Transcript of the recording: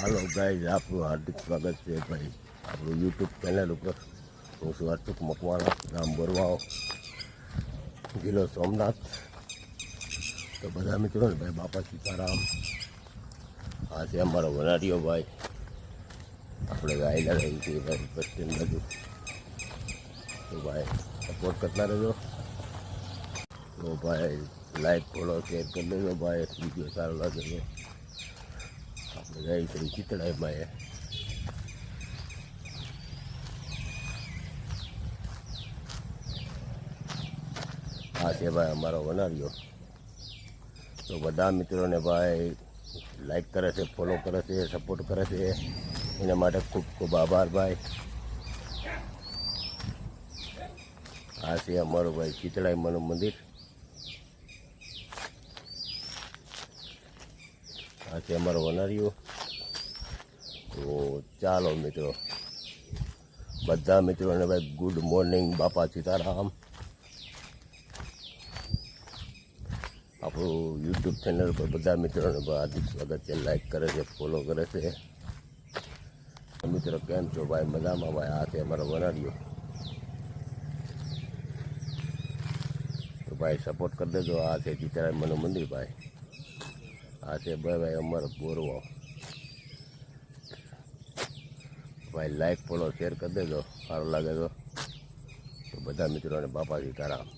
Hello guys, આપણું હાર્દિક સ્વાગત છે ભાઈ આપણું યુટ્યુબ ચેનલ ઉપર. હું છું અર્ચક મકવાણા, ગામ બોરવાઓ, જિલ્લો સોમનાથ. તો બધા મિત્રોને ભાઈ બાપા સીતારામ. આ છે અમારો વનારીઓ ભાઈ. આપણે ગાયેલા રહી છીએ ભાઈ બસ સ્ટેન્ડ બાજુ. તો ભાઈ સપોર્ટ કરતા રહેજો. તો ભાઈ લાઈક ફોલો શેર કરી દેજો ભાઈ, વિડીયો સારો લાગે તો. આપણે ગઈ શ્રી ચિતળાઈ ભાઈ. આ છે ભાઈ અમારો વનારીઓ. તો બધા મિત્રોને ભાઈ લાઈક કરે છે, ફોલો કરે છે, સપોર્ટ કરે છે, એના માટે ખૂબ ખૂબ આભાર ભાઈ. આ છે અમારું ભાઈ ચિતળાઈ માનું મંદિર. આ છે અમારો વનારીઓ. તો ચાલો મિત્રો, બધા મિત્રોને ભાઈ ગુડ મોર્નિંગ, બાપા સીતારામ. આપણું યુટ્યુબ ચેનલ પર બધા મિત્રોને હાર્દિક સ્વાગત છે. લાઈક કરે છે, ફોલો કરે છે. મિત્રો કેમ છો ભાઈ? મજામાં ભાઈ. આ છે અમારો વનારીઓ. તો ભાઈ સપોર્ટ કરી દેજો. આ છે ચિતળાઈ માનું મંદિર ભાઈ. આ છે ભાઈ અમારો બોરવો ભાઈ. લાઈક ફોલો શેર કરી દેજો, સારું લાગે તો બધા મિત્રોને બાપા સીતારામ.